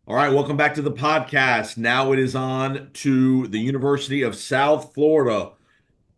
All right, welcome back to the podcast. Now it is on to the University of South Florida.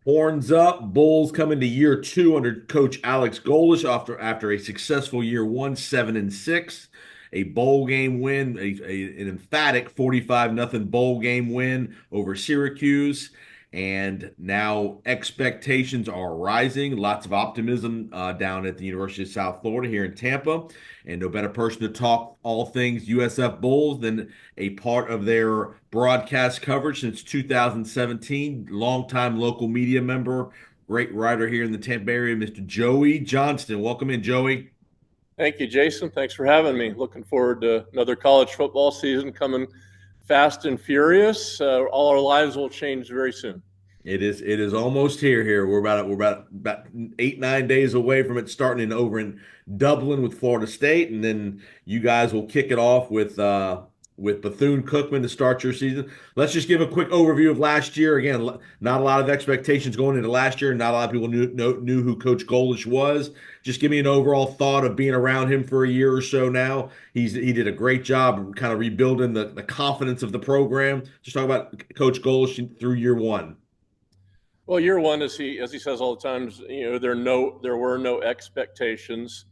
Horns up, Bulls come into year two under Coach Alex Golish after a successful year one, 7-6, a bowl game win, an emphatic 45-0 bowl game win over Syracuse. And now expectations are rising. Lots of optimism down at the University of South Florida here in Tampa. And no better person to talk all things USF Bulls than a part of their broadcast coverage since 2017, longtime local media member, great writer here in the Tampa area, Mr. Joey Johnston. Welcome in, Joey. Thank you, Jason. Thanks for having me. Looking forward to another college football season coming fast and furious. All our lives will change very soon. It is almost here. We're about 8 9 days away from it starting over in Dublin with Florida State, and then you guys will kick it off with Bethune Cookman to start your season. Let's just give a quick overview of last year. Again, not a lot of expectations going into last year. Not a lot of people knew who Coach Golish was. Just give me an overall thought of being around him for a year or so now. He did a great job kind of rebuilding the confidence of the program. Just talk about Coach Golish through year one. Well, year one, as he says all the times, there were no expectations.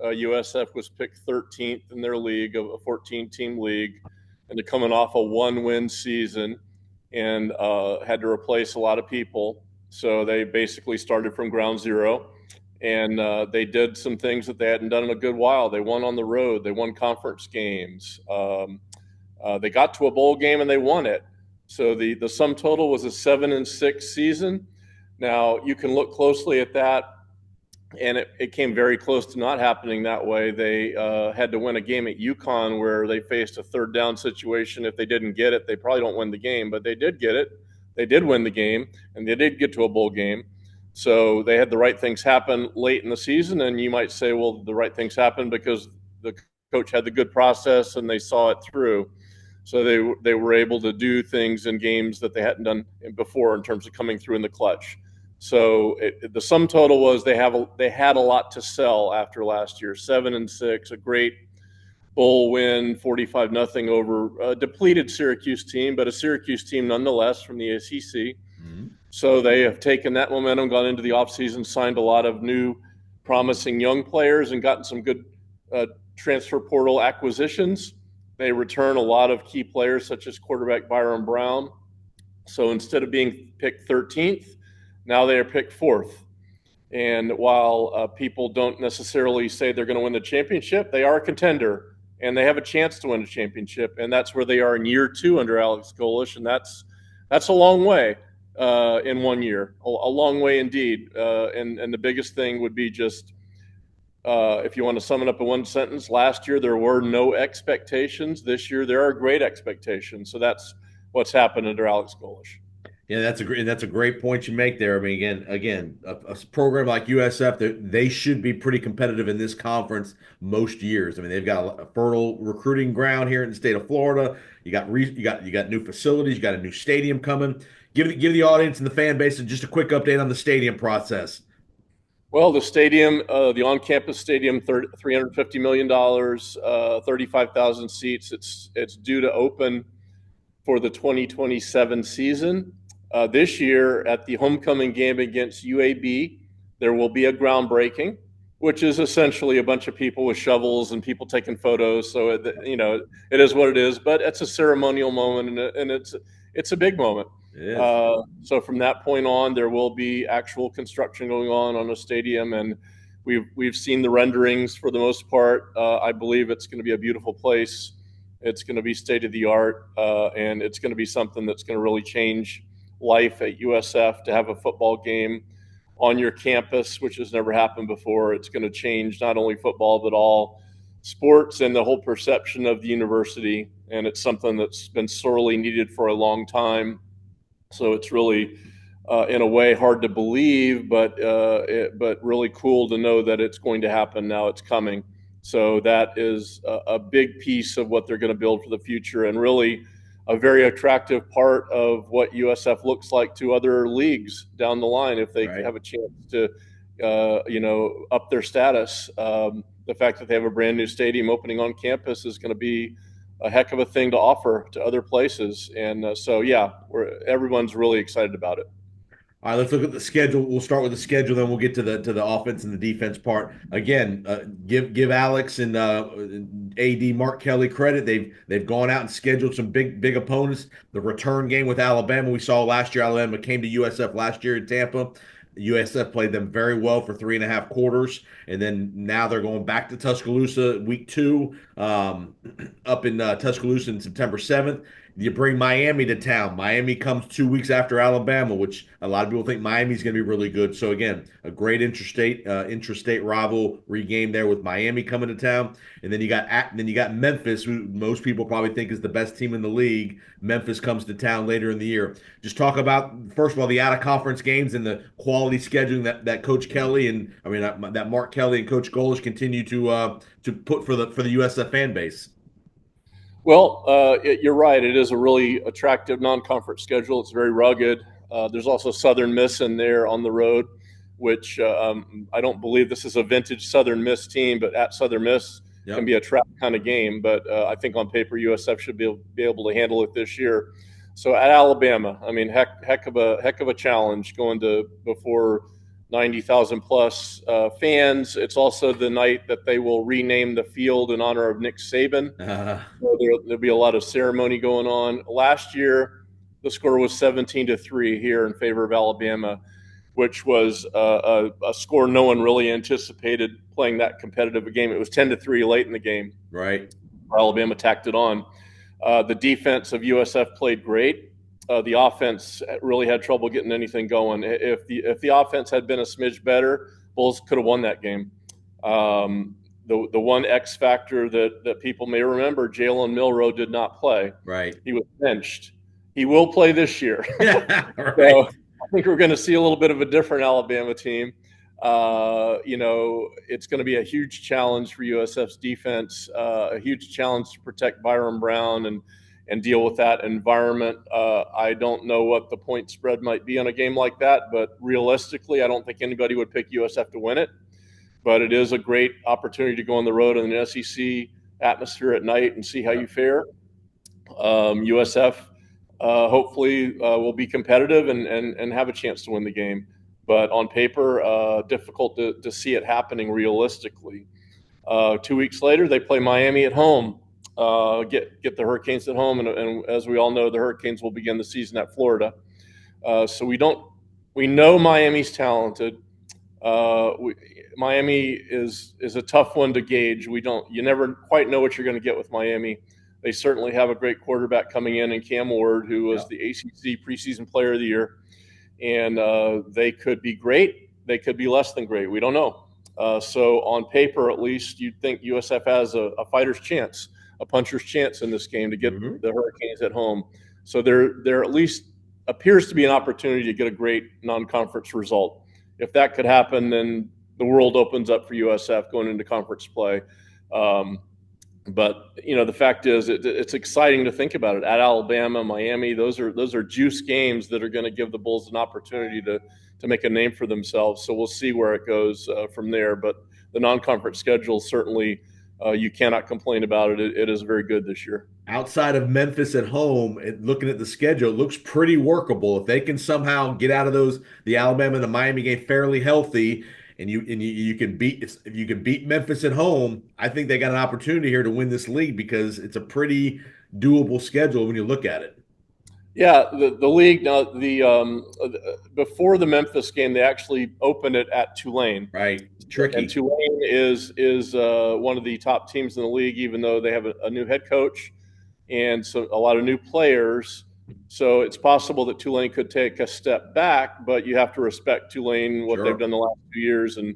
USF was picked 13th in their league, a 14-team league, and they're coming off a one-win season and had to replace a lot of people. So they basically started from ground zero, and they did some things that they hadn't done in a good while. They won on the road. They won conference games. They got to a bowl game and they won it. So the sum total was a 7-6 season. Now you can look closely at that, and it came very close to not happening that way. They had to win a game at UConn where they faced a third down situation. If they didn't get it, they probably don't win the game, but they did get it. They did win the game, and they did get to a bowl game. So they had the right things happen late in the season, and you might say, well, the right things happened because the coach had the good process and they saw it through. So they were able to do things in games that they hadn't done before in terms of coming through in the clutch. So the sum total was they had a lot to sell after last year. 7-6, a great bowl win, 45-0 over a depleted Syracuse team, but a Syracuse team nonetheless from the ACC. Mhm. So they have taken that momentum, gone into the offseason, signed a lot of new promising young players, and gotten some good transfer portal acquisitions. They return a lot of key players, such as quarterback Byron Brown. So instead of being picked 13th, now they are picked fourth. And while people don't necessarily say they're going to win the championship, they are a contender and they have a chance to win a championship. And that's where they are in year two under Alex Golish. And that's a long way in 1 year, a long way indeed. And the biggest thing would be just if you want to sum it up in one sentence, last year there were no expectations. This year there are great expectations. So that's what's happened under Alex Golish. Yeah, that's a great point you make there. I mean, again, a program like USF, they should be pretty competitive in this conference most years. I mean, they've got a fertile recruiting ground here in the state of Florida. You got new facilities, you got a new stadium coming. Give the audience and the fan base just a quick update on the stadium process. Well, the stadium, the on-campus stadium, $350 million, 35,000 seats. It's due to open for the 2027 season. This year, at the homecoming game against UAB, there will be a groundbreaking, which is essentially a bunch of people with shovels and people taking photos. So it is what it is, but it's a ceremonial moment, and it's a big moment. It is. So from that point on, there will be actual construction going on a stadium, and we've seen the renderings for the most part. I believe it's going to be a beautiful place. It's going to be state of the art, and it's going to be something that's going to really change life at USF to have a football game on your campus, which has never happened before. It's going to change not only football, but all sports and the whole perception of the university. And it's something that's been sorely needed for a long time. So it's really, in a way, hard to believe, but really cool to know that it's going to happen now. It's coming. So that is a big piece of what they're going to build for the future, and really a very attractive part of what USF looks like to other leagues down the line if they Right. have a chance to, up their status. The fact that they have a brand new stadium opening on campus is going to be a heck of a thing to offer to other places. And so, yeah, everyone's really excited about it. All right, let's look at the schedule. We'll start with the schedule, then we'll get to the offense and the defense part. Again, give Alex and AD Mark Kelly credit. They've gone out and scheduled some big opponents. The return game with Alabama we saw last year. Alabama came to USF last year in Tampa. USF played them very well for 3.5 quarters, and then now they're going back to Tuscaloosa week 2, up in Tuscaloosa on September 7th. You bring Miami to town. Miami comes 2 weeks after Alabama, which a lot of people think Miami's going to be really good. So again, a great intrastate rivalry game there with Miami coming to town, and then you got Memphis, who most people probably think is the best team in the league. Memphis comes to town later in the year. Just talk about first of all the out of conference games and the quality scheduling that Coach Kelly and that Mark Kelly and Coach Golish continue to put for the USF fan base. Well, you're right. It is a really attractive non-conference schedule. It's very rugged. There's also Southern Miss in there on the road, which I don't believe this is a vintage Southern Miss team, but at Southern Miss can be a trap kind of game. But I think on paper USF should be able to handle it this year. So at Alabama, I mean, heck of a challenge going to before 90,000 plus fans. It's also the night that they will rename the field in honor of Nick Saban. So there'll be a lot of ceremony going on. Last year, the score was 17-3 here in favor of Alabama, which was a score no one really anticipated playing that competitive a game. It was 10-3 late in the game. Right. Alabama tacked it on. The defense of USF played great. The offense really had trouble getting anything going. If the offense had been a smidge better, Bulls could have won that game. The one X factor that people may remember, Jalen Milroe did not play. Right. He was benched. He will play this year. Yeah, right. So I think we're going to see a little bit of a different Alabama team. It's going to be a huge challenge for USF's defense, a huge challenge to protect Byron Brown and deal with that environment. I don't know what the point spread might be on a game like that, but realistically, I don't think anybody would pick USF to win it. But it is a great opportunity to go on the road in an SEC atmosphere at night and see how you fare. USF hopefully will be competitive and have a chance to win the game. But on paper, difficult to see it happening realistically. 2 weeks later, they play Miami at home. Get the Hurricanes at home, and as we all know, the Hurricanes will begin the season at Florida. So we know Miami's talented. Miami is a tough one to gauge. You never quite know what you're going to get with Miami. They certainly have a great quarterback coming in Cam Ward, who was the ACC preseason player of the year, and they could be great. They could be less than great. We don't know. So on paper, at least, you'd think USF has a fighter's chance, a puncher's chance in this game to get the Hurricanes at home. So there at least appears to be an opportunity to get a great non-conference result. If that could happen, then the world opens up for USF going into conference play. But the fact is, it's exciting to think about it. At Alabama, Miami, those are juice games that are going to give the Bulls an opportunity to make a name for themselves. So we'll see where it goes from there. But the non-conference schedule certainly, you cannot complain about it. It is very good this year. Outside of Memphis at home, looking at the schedule, it looks pretty workable. If they can somehow get out of the Alabama and the Miami game fairly healthy, and you can beat Memphis at home, I think they got an opportunity here to win this league because it's a pretty doable schedule when you look at it. Yeah, the league now before the Memphis game, they actually opened it at Tulane. Right, tricky. And Tulane is one of the top teams in the league, even though they have a new head coach and so a lot of new players. So it's possible that Tulane could take a step back, but you have to respect Tulane, what they've done the last 2 years, and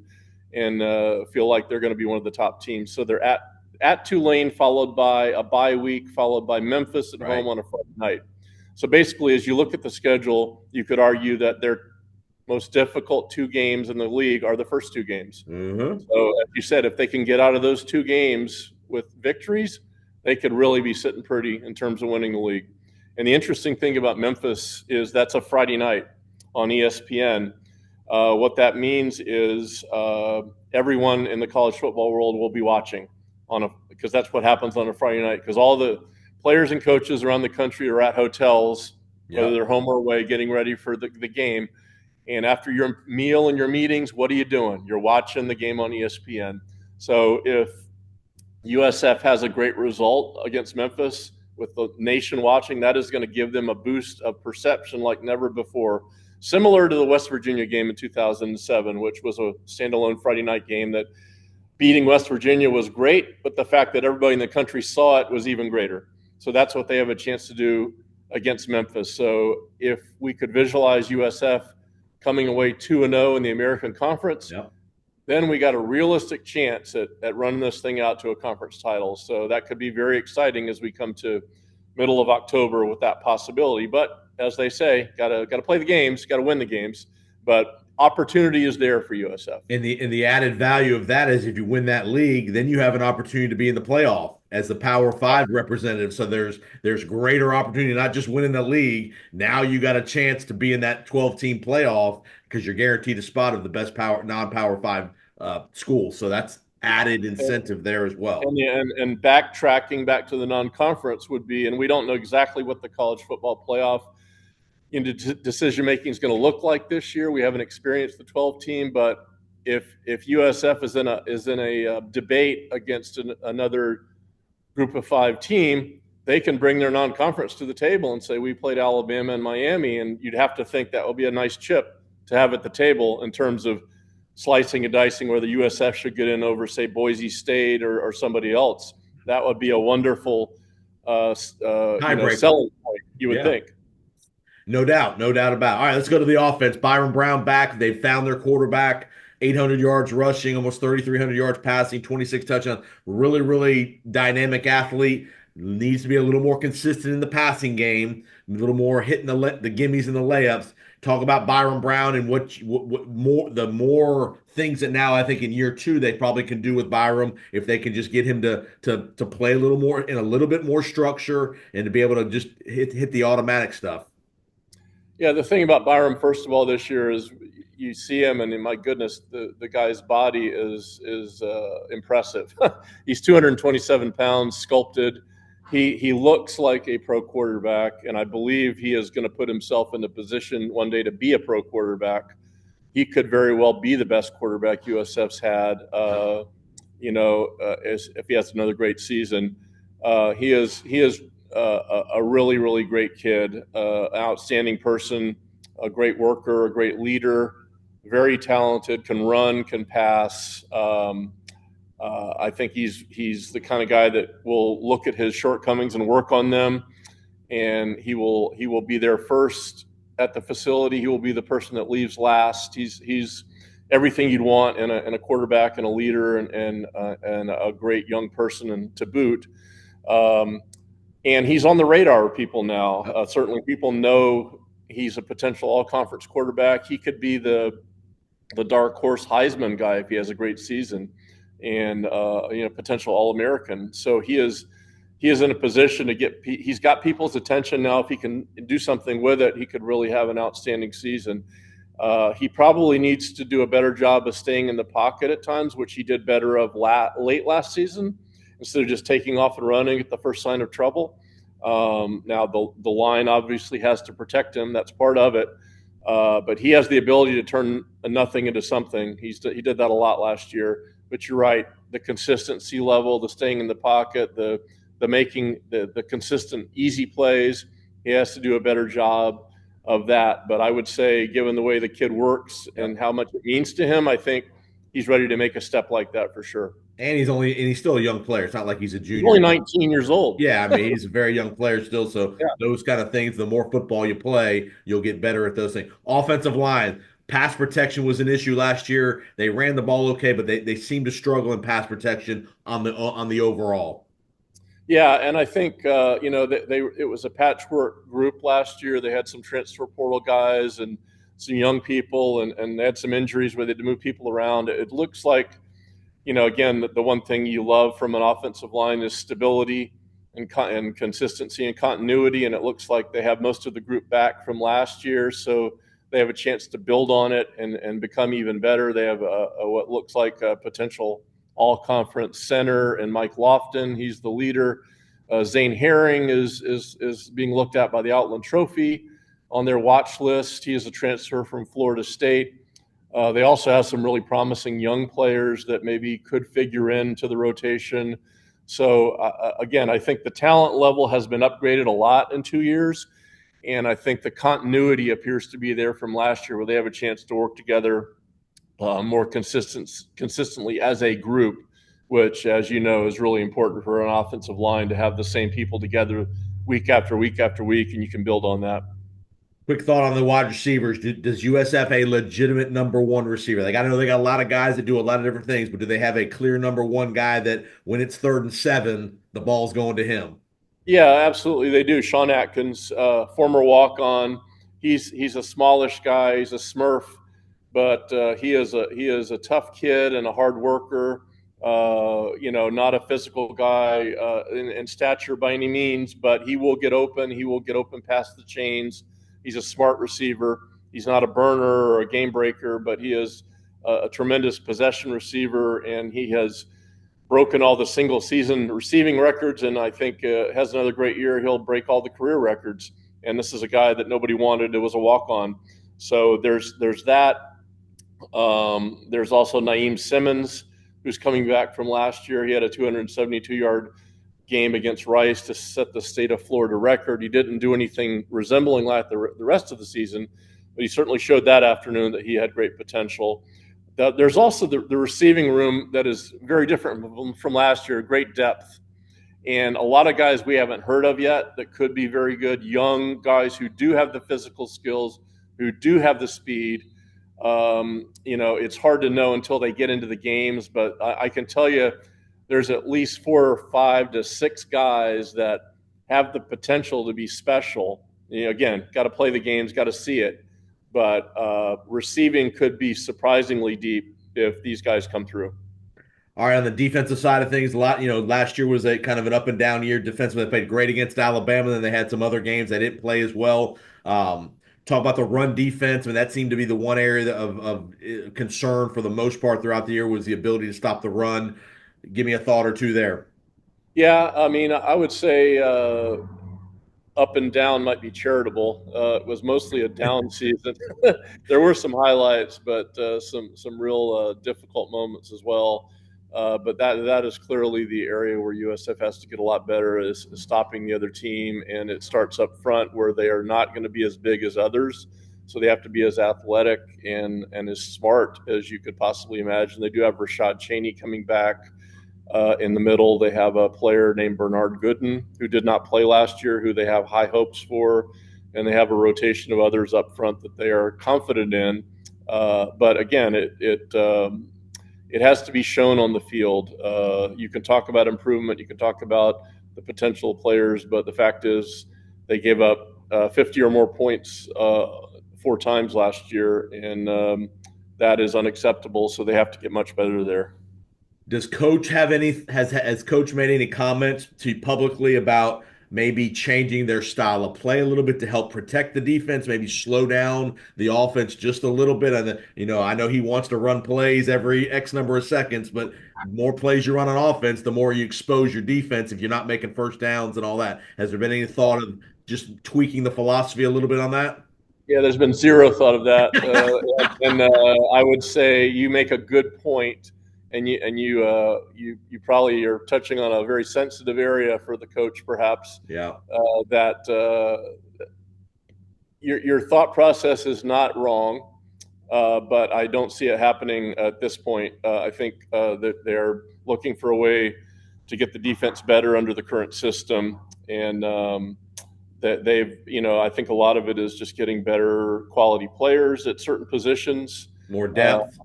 feel like they're going to be one of the top teams. So they're at Tulane, followed by a bye week, followed by Memphis at home on a Friday night. So basically, as you look at the schedule, you could argue that their most difficult 2 games in the league are the first 2 games. Mm-hmm. So as you said, if they can get out of those 2 games with victories, they could really be sitting pretty in terms of winning the league. And the interesting thing about Memphis is that's a Friday night on ESPN. What that means is everyone in the college football world will be watching because that's what happens on a Friday night. Because all the players and coaches around the country are at hotels, whether Yep. they're home or away, getting ready for the game. And after your meal and your meetings, what are you doing? You're watching the game on ESPN. So if USF has a great result against Memphis with the nation watching, that is going to give them a boost of perception like never before. Similar to the West Virginia game in 2007, which was a standalone Friday night game that beating West Virginia was great, but the fact that everybody in the country saw it was even greater. So that's what they have a chance to do against Memphis. So if we could visualize USF coming away 2-0 in the American Conference, Yep. then we got a realistic chance at running this thing out to a conference title. So that could be very exciting as we come to middle of October with that possibility. But as they say, gotta play the games, gotta win the games. But opportunity is there for USF. And the added value of that is if you win that league, then you have an opportunity to be in the playoff as the Power Five representative. So there's greater opportunity, not just winning the league. Now you got a chance to be in that 12-team playoff because you're guaranteed a spot of the best non-Power Five school. So that's added incentive there as well. And backtracking back to the non-conference would be, and we don't know exactly what the college football playoff decision making is going to look like this year. We haven't experienced the 12 team, but if USF is in a debate against another group of 5 team, they can bring their non-conference to the table and say we played Alabama and Miami, and you'd have to think that would be a nice chip to have at the table in terms of slicing and dicing whether USF should get in over, say, Boise State or somebody else. That would be a wonderful selling point, you would think. No doubt, no doubt about it. All right, let's go to the offense. Byron Brown back. They've found their quarterback, 800 yards rushing, almost 3,300 yards passing, 26 touchdowns. Really, really dynamic athlete. Needs to be a little more consistent in the passing game, a little more hitting the gimmies and the layups. Talk about Byron Brown and what more the more things that now I think in year 2 they probably can do with Byron if they can just get him to play a little more in a little bit more structure and to be able to just hit the automatic stuff. Yeah, the thing about Byram, first of all, this year is you see him, and my goodness, the guy's body is impressive. He's 227 pounds, sculpted. He looks like a pro quarterback, and I believe he is going to put himself in the position one day to be a pro quarterback. He could very well be the best quarterback USF's had. If he has another great season, he is a really, really great kid, an outstanding person, a great worker, a great leader, very talented, can run, can pass. I think he's the kind of guy that will look at his shortcomings and work on them, and he will be there first at the facility. He will be the person that leaves last. He's everything you'd want in a quarterback and a leader and a great young person and to boot. And he's on the radar of people now. Certainly, people know he's a potential all-conference quarterback. He could be the dark horse Heisman guy if he has a great season, and potential All-American. So he is in a position to get. He's got people's attention now. If he can do something with it, he could really have an outstanding season. He probably needs to do a better job of staying in the pocket at times, which he did better of late last season, instead of just taking off and running at the first sign of trouble. Now the line obviously has to protect him. That's part of it. But he has the ability to turn nothing into something. He did that a lot last year. But you're right, the consistency level, the staying in the pocket, the making the consistent easy plays, he has to do a better job of that. But I would say, given the way the kid works and how much it means to him, I think he's ready to make a step like that for sure. And he's still a young player. It's not like he's a junior. He's only 19 years old. Yeah, I mean, he's a very young player still. So those kind of things, the more football you play, you'll get better at those things. Offensive line, pass protection was an issue last year. They ran the ball okay, but they seem to struggle in pass protection on the overall. Yeah, and I think it was a patchwork group last year. They had some transfer portal guys and some young people, and they had some injuries where they had to move people around. It looks like, again, the one thing you love from an offensive line is stability and consistency and continuity, and it looks like they have most of the group back from last year, so they have a chance to build on it and become even better. They have what looks like a potential all-conference center and Mike Lofton. He's the leader. Zane Herring is being looked at by the Outland Trophy on their watch list. He is a transfer from Florida State. They also have some really promising young players that maybe could figure into the rotation. So again, I think the talent level has been upgraded a lot in 2 years, and I think the continuity appears to be there from last year, where they have a chance to work together more consistently as a group, which, as you know, is really important for an offensive line to have the same people together week after week after week, and you can build on that. Quick thought on the wide receivers. Does USF a legitimate number one receiver? Like, I know they got a lot of guys that do a lot of different things, but do they have a clear number one guy that when it's 3rd and 7, the ball's going to him? Yeah, absolutely, they do. Sean Atkins, former walk-on, he's a smallish guy. He's a Smurf, but he is a tough kid and a hard worker. Not a physical guy in stature by any means, but he will get open. He will get open past the chains. He's a smart receiver. He's not a burner or a game breaker, but he is a tremendous possession receiver, and he has broken all the single season receiving records, and I think has another great year. He'll break all the career records. And this is a guy that nobody wanted. It was a walk-on. So there's that. There's also Naeem Simmons, who's coming back from last year. He had a 272-yard game against Rice to set the state of Florida record. He didn't do anything resembling like the rest of the season, but he certainly showed that afternoon that he had great potential. There's also the receiving room that is very different from last year, great depth. And a lot of guys we haven't heard of yet that could be very good, young guys who do have the physical skills, who do have the speed. It's hard to know until they get into the games, but I can tell you there's at least 4 or 5 to 6 guys that have the potential to be special. Again, got to play the games, got to see it. But receiving could be surprisingly deep if these guys come through. All right, on the defensive side of things, a lot, last year was a kind of an up and down year. Defensively, they played great against Alabama, then they had some other games they didn't play as well. Talk about the run defense. I mean, that seemed to be the one area of concern for the most part throughout the year was the ability to stop the run. Give me a thought or two there. Yeah, I mean, I would say up and down might be charitable. It was mostly a down season. There were some highlights, but some real difficult moments as well. But that is clearly the area where USF has to get a lot better is stopping the other team, and it starts up front where they are not going to be as big as others. So they have to be as athletic and as smart as you could possibly imagine. They do have Rashad Cheney coming back. In the middle, they have a player named Bernard Gooden, who did not play last year, who they have high hopes for, and they have a rotation of others up front that they are confident in. But again, it has to be shown on the field. You can talk about improvement, you can talk about the potential players, but the fact is they gave up 50 or more points 4 times last year, and that is unacceptable. So they have to get much better there. Does coach have any has coach made any comments to publicly about maybe changing their style of play a little bit to help protect the defense, maybe slow down the offense just a little bit? And I know he wants to run plays every X number of seconds, but more plays you run on offense, the more you expose your defense if you're not making first downs and all that. Has there been any thought of just tweaking the philosophy a little bit on that? Yeah, there's been zero thought of that, and I would say you make a good point, and you probably are touching on a very sensitive area for the coach, perhaps. Yeah. That your thought process is not wrong, but I don't see it happening at this point. I think that they're looking for a way to get the defense better under the current system, and that I think a lot of it is just getting better quality players at certain positions. More depth.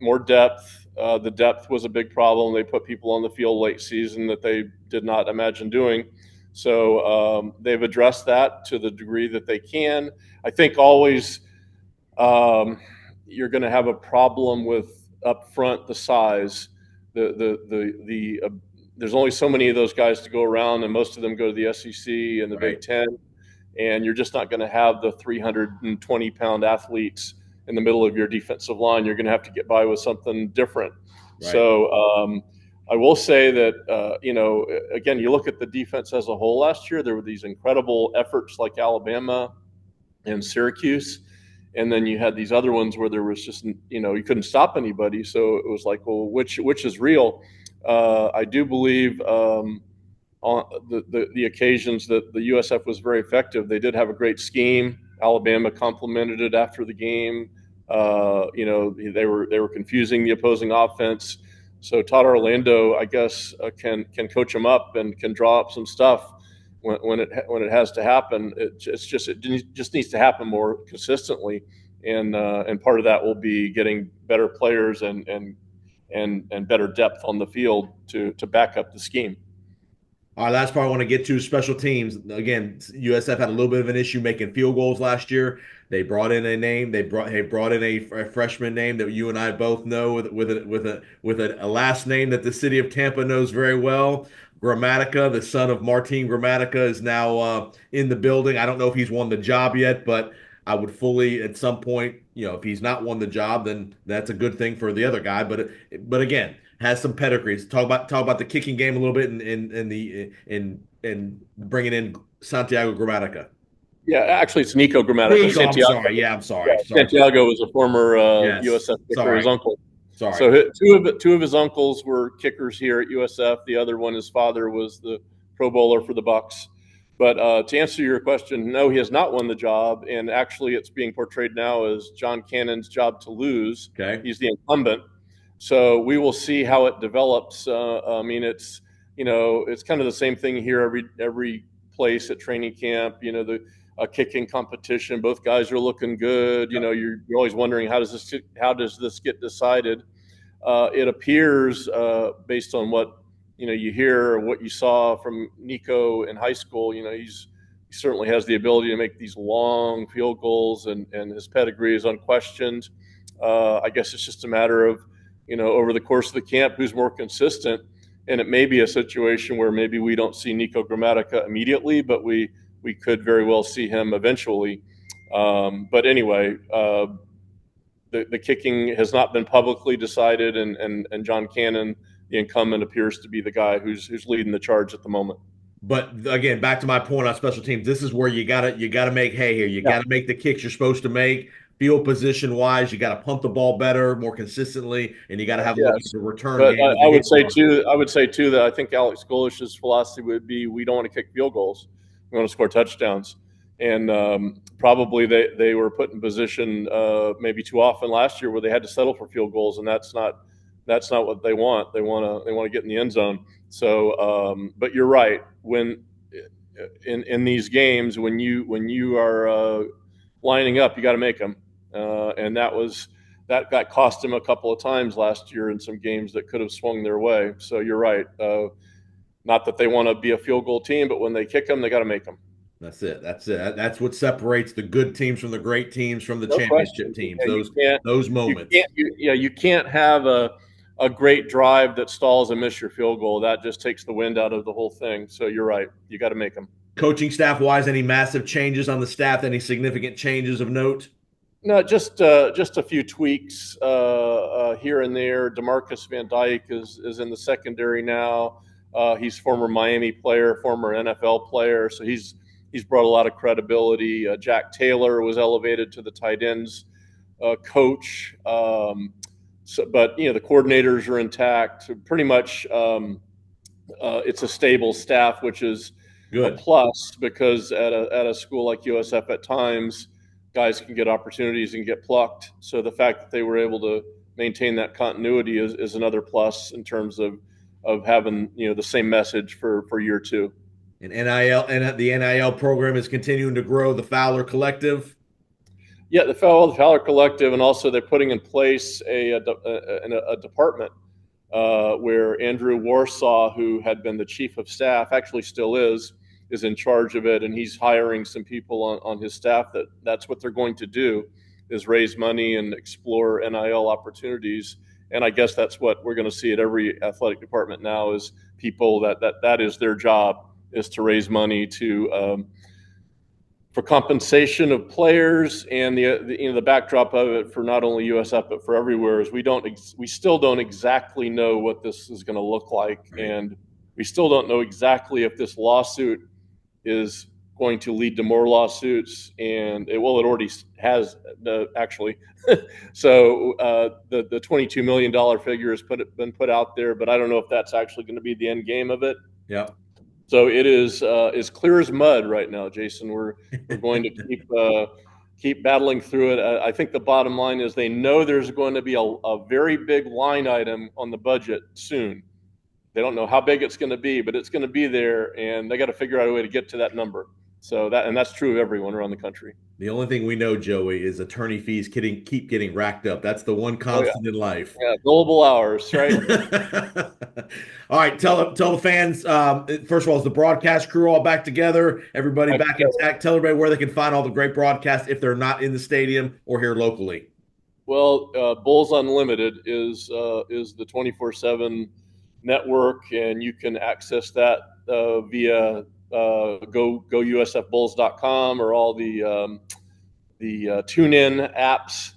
More depth. The depth was a big problem. They put people on the field late season that they did not imagine doing. So they've addressed that to the degree that they can. I think always you're going to have a problem with up front the size. There's only so many of those guys to go around, and most of them go to the SEC and the Big Ten, and you're just not going to have the 320-pound athletes in the middle of your defensive line. You're going to have to get by with something different. Right. So I will say that, again, you look at the defense as a whole last year, there were these incredible efforts like Alabama and Syracuse. And then you had these other ones where there was just, you couldn't stop anybody. So it was like, well, which is real? I do believe on the occasions that the USF was very effective. They did have a great scheme. Alabama complimented it after the game. They were confusing the opposing offense. So Todd Orlando, I guess, can coach them up and can draw up some stuff when it has to happen. It just needs to happen more consistently, and part of that will be getting better players and better depth on the field to back up the scheme. All right, last part I want to get to is special teams. Again, USF had a little bit of an issue making field goals last year. They brought in a name. They brought in a freshman name that you and I both know with a last name that the city of Tampa knows very well. Grammatica, the son of Martin Grammatica, is now in the building. I don't know if he's won the job yet, but I would fully at some point, if he's not won the job, then that's a good thing for the other guy. But again, has some pedigrees. Talk about the kicking game a little bit and bringing in Santiago Grammatica. Yeah, actually, it's Nico Grammatica. Nico, I'm Santiago, sorry. Yeah, I'm yeah, sorry. Sorry. Santiago was a former Yes. USF kicker, his Sorry. uncle. Sorry. So two of his uncles were kickers here at USF. The other one, his father, was the Pro Bowler for the Bucks. But to answer your question, no, he has not won the job, and actually, it's being portrayed now as John Cannon's job to lose. Okay. He's the incumbent, so we will see how it develops. I mean, it's kind of the same thing here every place at training camp. The kicking competition. Both guys are looking good. You're always wondering how does this get decided. It appears, based on what you hear or what you saw from Nico in high school, he certainly has the ability to make these long field goals, and his pedigree is unquestioned. I guess it's just a matter of, over the course of the camp, who's more consistent. And it may be a situation where maybe we don't see Nico Grammatica immediately, but we could very well see him eventually. But anyway, the kicking has not been publicly decided, and John Cannon, the incumbent, appears to be the guy who's leading the charge at the moment. But again, back to my point on special teams. This is where you gotta make hay here. You Yeah. gotta make the kicks you're supposed to make. Field position wise, you got to pump the ball better, more consistently, and you got to have a look at Yes, the return but game. I would say too. I would say too that I think Alex Golish's philosophy would be we don't want to kick field goals. We want to score touchdowns, and probably they were put in position maybe too often last year where they had to settle for field goals, and that's not what they want. They want to get in the end zone. So, but you're right. When in these games, when you are lining up, you got to make them, and that cost him a couple of times last year in some games that could have swung their way. So you're right. Not that they want to be a field goal team, but when they kick them, they got to make them. That's it. That's it. That's what separates the good teams from the great teams from the No championship question. teams. Yeah, Those moments. you can't have a great drive that stalls and miss your field goal. That just takes the wind out of the whole thing. So you're right. You got to make them. Coaching staff wise, any massive changes on the staff? Any significant changes of note? No, just a few tweaks here and there. DeMarcus Van Dyke is in the secondary now. He's former Miami player, former NFL player, so he's brought a lot of credibility. Jack Taylor was elevated to the tight ends coach. But the coordinators are intact. So pretty much, it's a stable staff, which is a Good. plus because at a school like USF, at times guys can get opportunities and get plucked. So the fact that they were able to maintain that continuity is another plus in terms of having the same message for year two. And the NIL program is continuing to grow. The Fowler Collective. Yeah, the Fowler Collective, and also they're putting in place a department where Andrew Warsaw, who had been the chief of staff, actually still is in charge of it, and he's hiring some people on his staff that's what they're going to do, is raise money and explore NIL opportunities. And I guess that's what we're going to see at every athletic department now, is people that is their job, is to raise money to for compensation of players, and the backdrop of it for not only USF but for everywhere is we still don't exactly know what this is going to look like, Right. and we still don't know exactly if this lawsuit is going to lead to more lawsuits, and it already has actually. So the $22 million figure has been put out there, but I don't know if that's actually going to be the end game of it. Yep. So it is as clear as mud right now, Jason. We're going to keep battling through it. I think the bottom line is they know there's going to be a very big line item on the budget soon. They don't know how big it's going to be, but it's going to be there, and they got to figure out a way to get to that number. So that's true of everyone around the country. The only thing we know, Joey, is attorney fees keep getting racked up. That's the one Oh yeah, constant in life. yeah, billable hours, right? All right, tell the fans. First of all, is the broadcast crew all back together? Everybody back intact. Tell everybody where they can find all the great broadcasts if they're not in the stadium or here locally. Well, Bulls Unlimited is the 24/7 network, and you can access that via go usfbulls.com or all the tune in apps,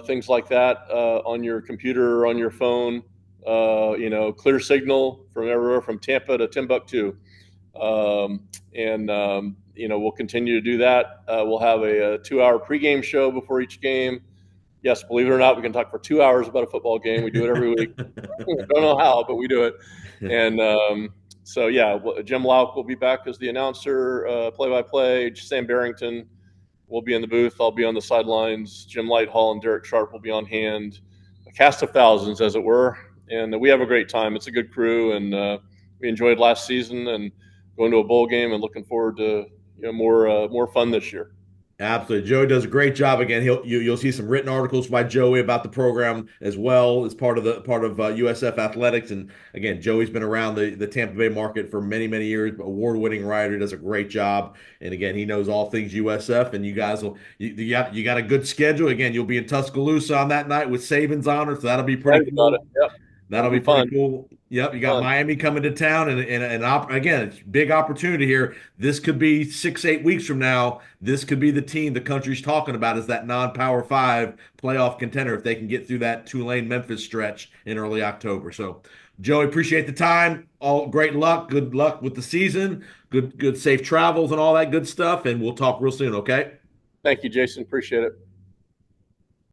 things like that on your computer or on your phone. Clear signal from everywhere from Tampa to Timbuktu. We'll continue to do that. We'll have a 2-hour pregame show before each game. Yes, believe it or not, we can talk for 2 hours about a football game. We do it every week. Don't know how, but we do it. And Jim Lauk will be back as the announcer, play-by-play. Sam Barrington will be in the booth. I'll be on the sidelines. Jim Lighthall and Derek Sharp will be on hand. A cast of thousands, as it were. And we have a great time. It's a good crew, and we enjoyed last season and going to a bowl game and looking forward to more fun this year. Absolutely. Joey does a great job. Again, you'll see some written articles by Joey about the program as well as part of USF athletics. And again, Joey's been around the Tampa Bay market for many, many years. Award-winning writer, does a great job. And again, he knows all things USF. And you guys you got a good schedule. Again, you'll be in Tuscaloosa on that night with Saban's honor, so that'll be pretty Excited about it. cool. Yep. That'll be pretty Fun. cool. Yep, you got Fun. Miami coming to town, again, it's big opportunity here. This could be 6, 8 weeks from now. This could be the team the country's talking about as that non-Power Five playoff contender if they can get through that Tulane Memphis stretch in early October. So, Joey, appreciate the time. All great luck. Good luck with the season. Good safe travels and all that good stuff. And we'll talk real soon. Okay. Thank you, Jason. Appreciate it.